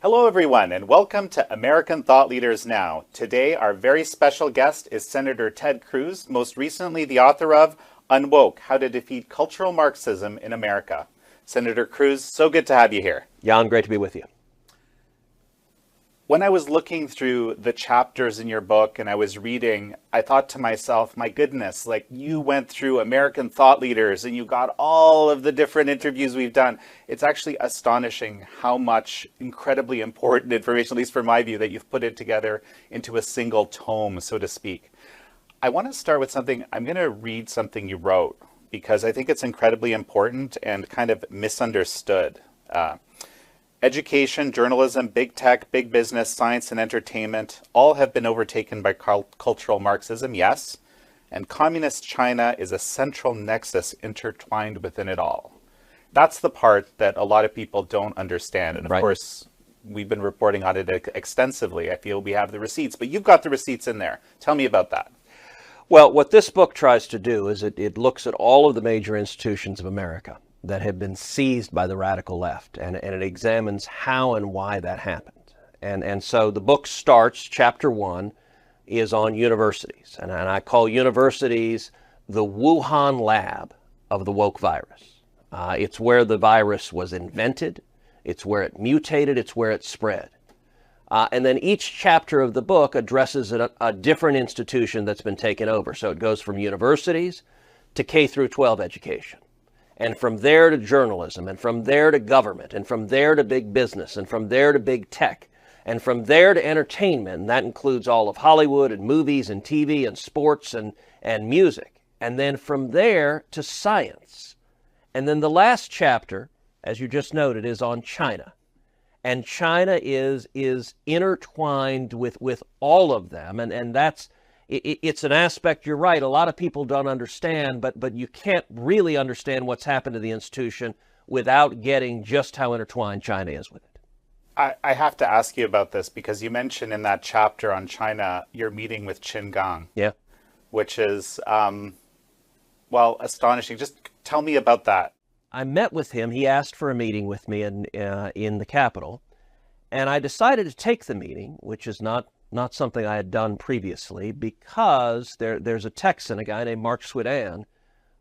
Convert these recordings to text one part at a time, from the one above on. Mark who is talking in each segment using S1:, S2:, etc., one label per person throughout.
S1: Hello everyone, and welcome to American Thought Leaders Now. Today our very special guest is Senator Ted Cruz, most recently the author of Unwoke: How to Defeat Cultural Marxism in America. Senator Cruz, so good to have you here.
S2: Jan, great to be with you.
S1: When I was looking through the chapters in your book and I was reading, I thought to myself, my goodness, like you went through American thought leaders and you got all of the different interviews we've done. It's actually astonishing how much incredibly important information, at least from my view, that you've put it together into a single tome, so to speak. I want to start with something. I'm going to read something you wrote because I think it's incredibly important and kind of misunderstood. Education, journalism, big tech, big business, science, and entertainment all have been overtaken by cultural Marxism, yes, and communist China is a central nexus intertwined within it all. That's the part that a lot of people don't understand, and of course, we've been reporting on it extensively. I feel we have the receipts, but you've got the receipts in there. Tell me about that.
S2: Well, what this book tries to do is it looks at all of the major institutions of America that have been seized by the radical left, and it examines how and why that happened. And so the book starts, chapter 1 is on universities, and I call universities the Wuhan lab of the woke virus. It's where the virus was invented, it's where it mutated, it's where it spread. And then each chapter of the book addresses a different institution that's been taken over. So it goes from universities to K through 12 education. And from there to journalism, and from there to government, and from there to big business, and from there to big tech, and from there to entertainment. And that includes all of Hollywood and movies and TV and sports and music. And then from there to science. And then the last chapter, as you just noted, is on China. And China is intertwined with all of them. And that's, it's an aspect, you're right, a lot of people don't understand, but you can't really understand what's happened to the institution without getting just how intertwined China is with it.
S1: I have to ask you about this because you mentioned in that chapter on China, your meeting with Qin Gang.
S2: Yeah.
S1: Which is, astonishing. Just tell me about that.
S2: I met with him. He asked for a meeting with me in the Capitol, and I decided to take the meeting, which is not something I had done previously, because there's a Texan, a guy named Mark Swidan,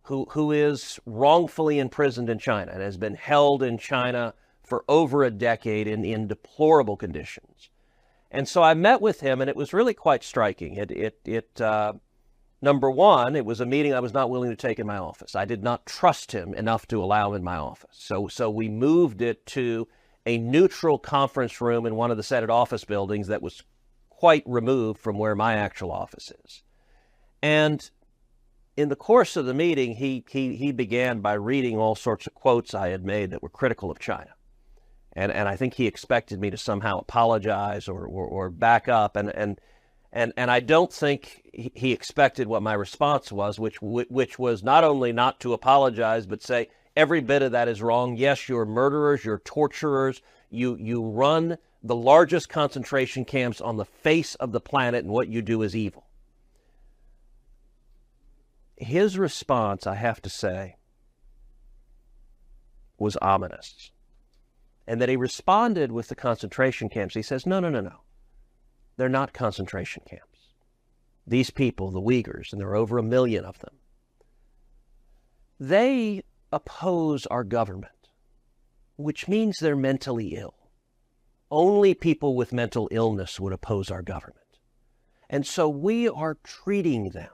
S2: who is wrongfully imprisoned in China and has been held in China for over a decade in deplorable conditions. And so I met with him, and it was really quite striking. Number one, it was a meeting I was not willing to take in my office. I did not trust him enough to allow him in my office. So we moved it to a neutral conference room in one of the Senate office buildings that was quite removed from where my actual office is. And in the course of the meeting, he began by reading all sorts of quotes I had made that were critical of China. And I think he expected me to somehow apologize or back up. And I don't think he expected what my response was, which was not only not to apologize, but say, every bit of that is wrong. Yes, you're murderers, you're torturers, you run the largest concentration camps on the face of the planet, and what you do is evil. His response, I have to say, was ominous. And that he responded with the concentration camps. He says, no. They're not concentration camps. These people, the Uyghurs, and there are over 1 million of them, they oppose our government, which means they're mentally ill. Only people with mental illness would oppose our government. And so we are treating them.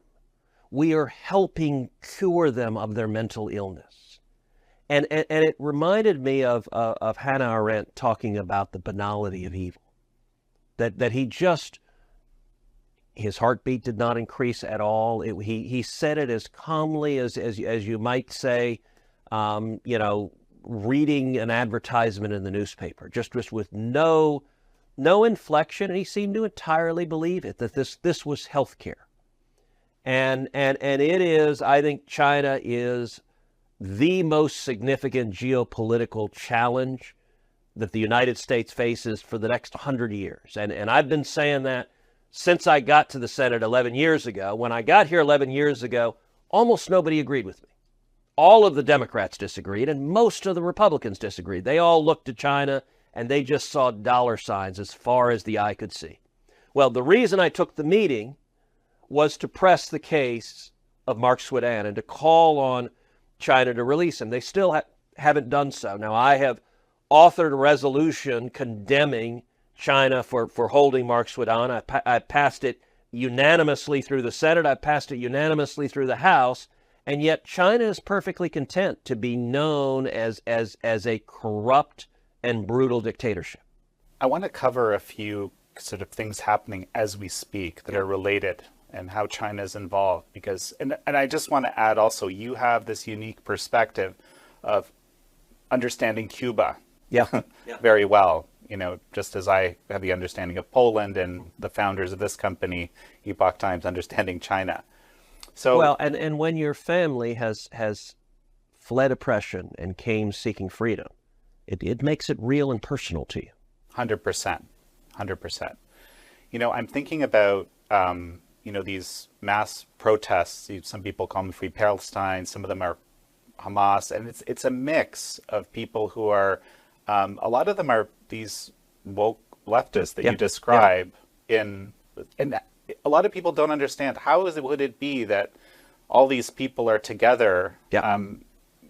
S2: We are helping cure them of their mental illness. And it reminded me of Hannah Arendt talking about the banality of evil. That he just, his heartbeat did not increase at all. He said it as calmly as you might say, reading an advertisement in the newspaper, just with no inflection, and he seemed to entirely believe it, that this was healthcare. And it is, I think China is the most significant geopolitical challenge that the United States faces for the next 100 years. And I've been saying that since I got to the Senate 11 years ago. When I got here 11 years ago, almost nobody agreed with me. all of the Democrats disagreed, and most of the Republicans disagreed. They all looked at China, and they just saw dollar signs as far as the eye could see. Well, the reason I took the meeting was to press the case of Mark Swidan and to call on China to release him. They still haven't done so. Now, I have authored a resolution condemning China for holding Mark Swidan. I passed it unanimously through the Senate. I passed it unanimously through the House. And yet China is perfectly content to be known as a corrupt and brutal dictatorship.
S1: I want to cover a few sort of things happening as we speak that are related and how China is involved. Because, and I just want to add also, you have this unique perspective of understanding Cuba very well. You know, just as I have the understanding of Poland and the founders of this company, Epoch Times, understanding China. So,
S2: well, and when your family has fled oppression and came seeking freedom, it makes it real and personal to you.
S1: 100%. 100%. You know, I'm thinking about, you know, these mass protests. Some people call them Free Palestine. Some of them are Hamas. And it's a mix of people who are, a lot of them are these woke leftists that you describe in a lot of people don't understand would it be that all these people are together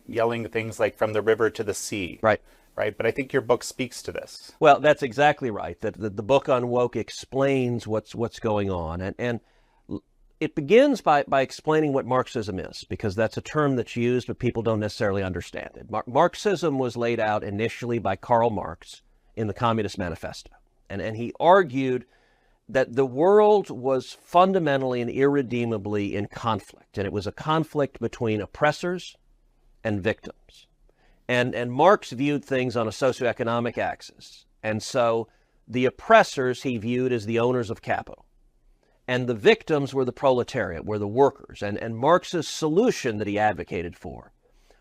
S1: yelling things like from the river to the sea.
S2: Right.
S1: But I think your book speaks to this.
S2: Well, that's exactly right. That the book on woke explains what's going on. And it begins by explaining what Marxism is, because that's a term that's used, but people don't necessarily understand it. Marxism was laid out initially by Karl Marx in the Communist Manifesto. And he argued that the world was fundamentally and irredeemably in conflict. And it was a conflict between oppressors and victims. And Marx viewed things on a socioeconomic axis. And so the oppressors he viewed as the owners of capital. And the victims were the proletariat, were the workers. And Marx's solution that he advocated for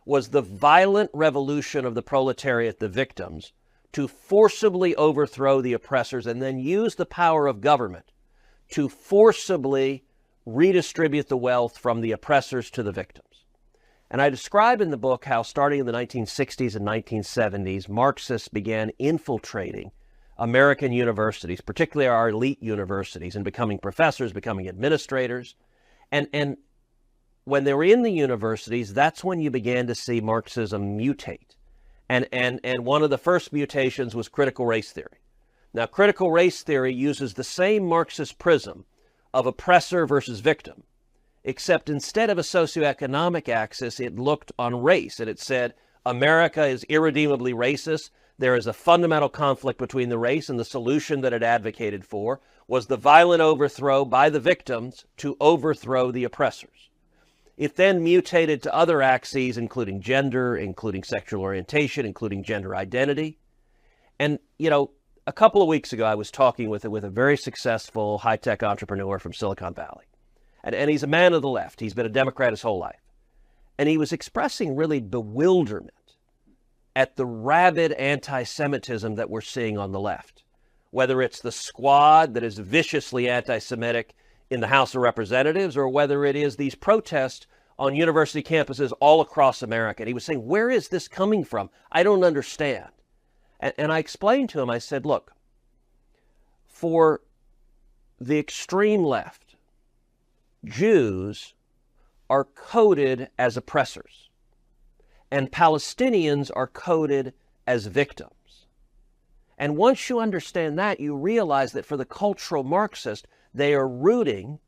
S2: was the violent revolution of the proletariat, the victims, to forcibly overthrow the oppressors and then use the power of government to forcibly redistribute the wealth from the oppressors to the victims. And I describe in the book how starting in the 1960s and 1970s, Marxists began infiltrating American universities, particularly our elite universities, and becoming professors, becoming administrators. And when they were in the universities, that's when you began to see Marxism mutate. And one of the first mutations was critical race theory. Now, critical race theory uses the same Marxist prism of oppressor versus victim, except instead of a socioeconomic axis, it looked on race. And it said, America is irredeemably racist. There is a fundamental conflict between the race, and the solution that it advocated for was the violent overthrow by the victims to overthrow the oppressors. It then mutated to other axes, including gender, including sexual orientation, including gender identity. And, you know, a couple of weeks ago, I was talking with a very successful high-tech entrepreneur from Silicon Valley. And he's a man of the left. He's been a Democrat his whole life. And he was expressing really bewilderment at the rabid anti-Semitism that we're seeing on the left. Whether it's the squad that is viciously anti-Semitic in the House of Representatives, or whether it is these protests on university campuses all across America. And he was saying, where is this coming from? I don't understand. And I explained to him, I said, look, for the extreme left, Jews are coded as oppressors, and Palestinians are coded as victims. And once you understand that, you realize that for the cultural Marxist, they are rooting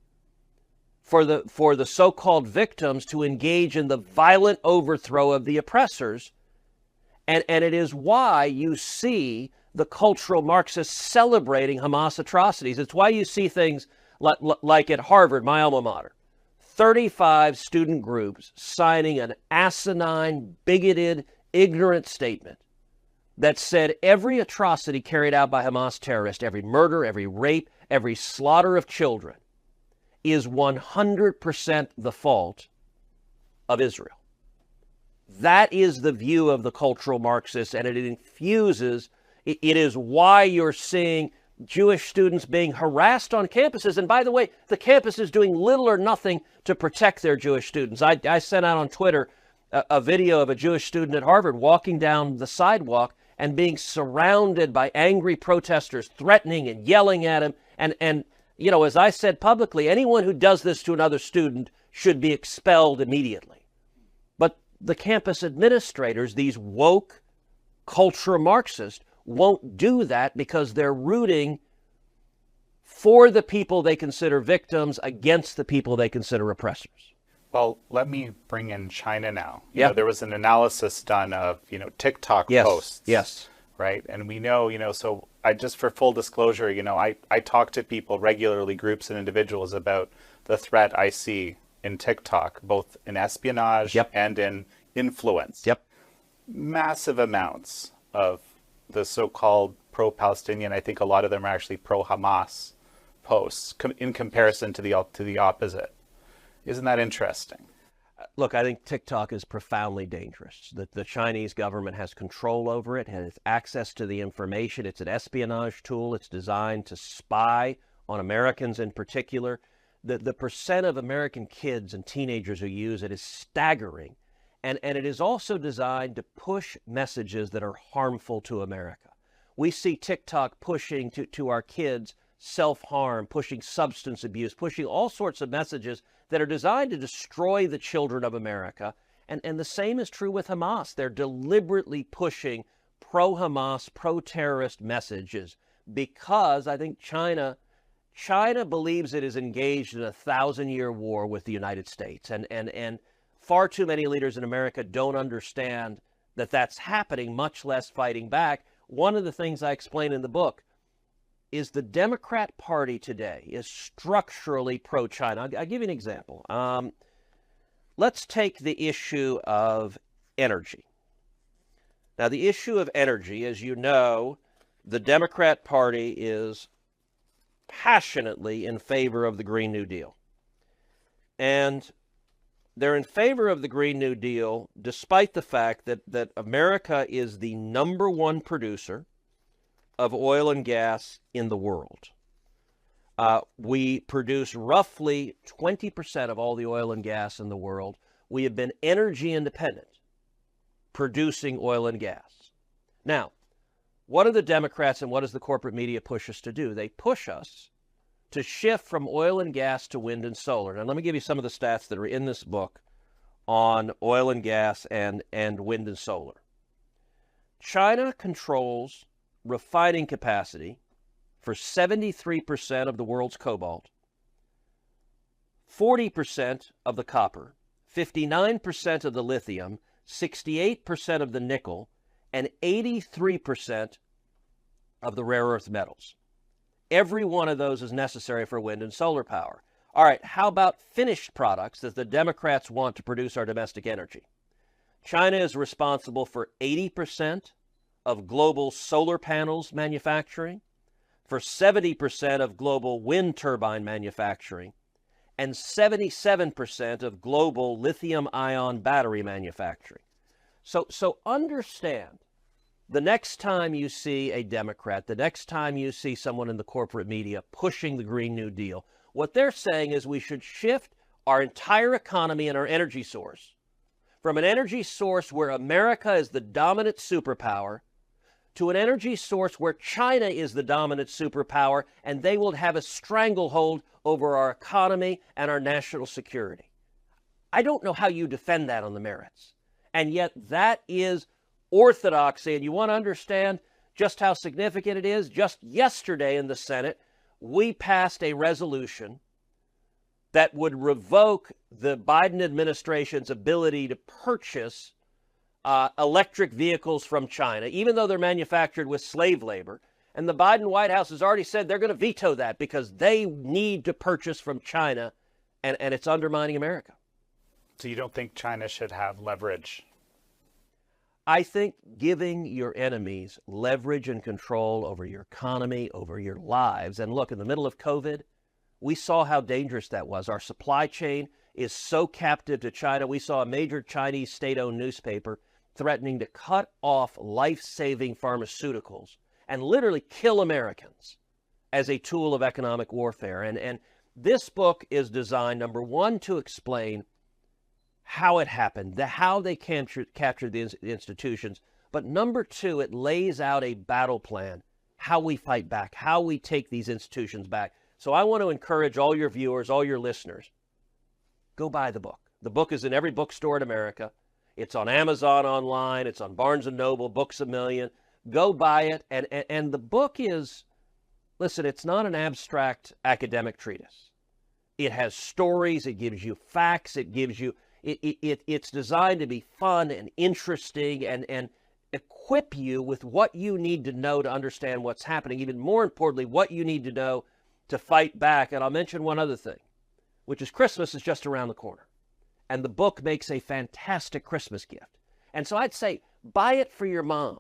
S2: for the so-called victims to engage in the violent overthrow of the oppressors. And it is why you see the cultural Marxists celebrating Hamas atrocities. It's why you see things like at Harvard, my alma mater, 35 student groups signing an asinine, bigoted, ignorant statement that said every atrocity carried out by Hamas terrorists, every murder, every rape, every slaughter of children, is 100% the fault of Israel. That is the view of the cultural Marxists, and it infuses, it is why you're seeing Jewish students being harassed on campuses. And by the way, the campus is doing little or nothing to protect their Jewish students. I sent out on Twitter a video of a Jewish student at Harvard walking down the sidewalk and being surrounded by angry protesters threatening and yelling at him. And you know, as I said publicly, anyone who does this to another student should be expelled immediately. But the campus administrators, these woke culture Marxists, won't do that because they're rooting for the people they consider victims against the people they consider oppressors.
S1: Well, let me bring in China now.
S2: Yeah.
S1: There was an analysis done of, TikTok
S2: Yes.
S1: posts.
S2: Yes.
S1: Right. And we know, so I just, for full disclosure, I talk to people regularly, groups and individuals, about the threat I see in TikTok, both in espionage
S2: Yep.
S1: and in influence.
S2: Yep.
S1: Massive amounts of the so-called pro-Palestinian, I think a lot of them are actually pro-Hamas posts in comparison to the opposite. Isn't that interesting?
S2: Look, I think TikTok is profoundly dangerous. The Chinese government has control over it, has access to the information. It's an espionage tool. It's designed to spy on Americans in particular. The percent of American kids and teenagers who use it is staggering. And it is also designed to push messages that are harmful to America. We see TikTok pushing to our kids self-harm, pushing substance abuse, pushing all sorts of messages that are designed to destroy the children of America. And the same is true with Hamas. They're deliberately pushing pro-Hamas, pro-terrorist messages because I think China believes it is engaged in a 1,000-year war with the United States. And far too many leaders in America don't understand that that's happening, much less fighting back. One of the things I explain in the book is the Democrat Party today is structurally pro-China. I'll give you an example. Let's take the issue of energy. Now, the issue of energy, as you know, the Democrat Party is passionately in favor of the Green New Deal. And they're in favor of the Green New Deal despite the fact that America is the #1 producer of oil and gas in the world. We produce roughly 20% of all the oil and gas in the world. We have been energy independent, producing oil and gas. Now, what do the Democrats and what does the corporate media push us to do? They push us to shift from oil and gas to wind and solar. Now, let me give you some of the stats that are in this book on oil and gas and wind and solar. China controls refining capacity for 73% of the world's cobalt, 40% of the copper, 59% of the lithium, 68% of the nickel, and 83% of the rare earth metals. Every one of those is necessary for wind and solar power. All right, how about finished products that the Democrats want to produce our domestic energy? China is responsible for 80% of global solar panels manufacturing, for 70% of global wind turbine manufacturing, and 77% of global lithium-ion battery manufacturing. So understand, the next time you see a Democrat, the next time you see someone in the corporate media pushing the Green New Deal, what they're saying is we should shift our entire economy and our energy source from an energy source where America is the dominant superpower to an energy source where China is the dominant superpower, and they will have a stranglehold over our economy and our national security. I don't know how you defend that on the merits. And yet that is orthodoxy, and you want to understand just how significant it is? Just yesterday in the Senate, we passed a resolution that would revoke the Biden administration's ability to purchase electric vehicles from China, even though they're manufactured with slave labor. And the Biden White House has already said they're going to veto that because they need to purchase from China, and it's undermining America.
S1: So you don't think China should have leverage?
S2: I think giving your enemies leverage and control over your economy, over your lives, and look, in the middle of COVID, we saw how dangerous that was. Our supply chain is so captive to China. We saw a major Chinese state-owned newspaper threatening to cut off life-saving pharmaceuticals and literally kill Americans as a tool of economic warfare. And this book is designed, number one, to explain how it happened, how they captured the institutions. But number two, it lays out a battle plan, how we fight back, how we take these institutions back. So I want to encourage all your viewers, all your listeners, go buy the book. The book is in every bookstore in America. It's on Amazon online. It's on Barnes & Noble, Books A Million. Go buy it. And the book is, listen, it's not an abstract academic treatise. It has stories. It gives you facts. It gives you, it's designed to be fun and interesting and equip you with what you need to know to understand what's happening. Even more importantly, what you need to know to fight back. And I'll mention one other thing, which is Christmas is just around the corner. And the book makes a fantastic Christmas gift. And so I'd say buy it for your mom.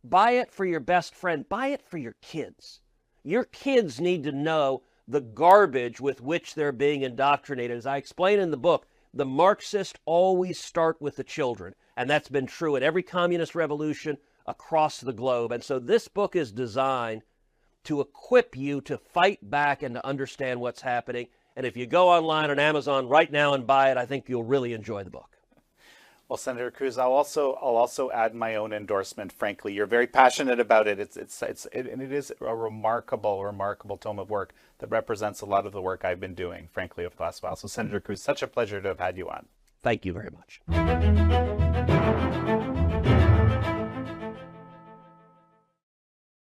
S2: Buy it for your best friend. Buy it for your kids. Your kids need to know the garbage with which they're being indoctrinated. As I explain in the book, the Marxists always start with the children. And that's been true in every communist revolution across the globe. And so this book is designed to equip you to fight back and to understand what's happening. And if you go online on Amazon right now and buy it, I think you'll really enjoy the book.
S1: Well, Senator Cruz, I'll also add my own endorsement. Frankly, you're very passionate about it. And it is a remarkable tome of work that represents a lot of the work I've been doing, frankly, over the last while. So, Senator Cruz, such a pleasure to have had you on.
S2: Thank you very much.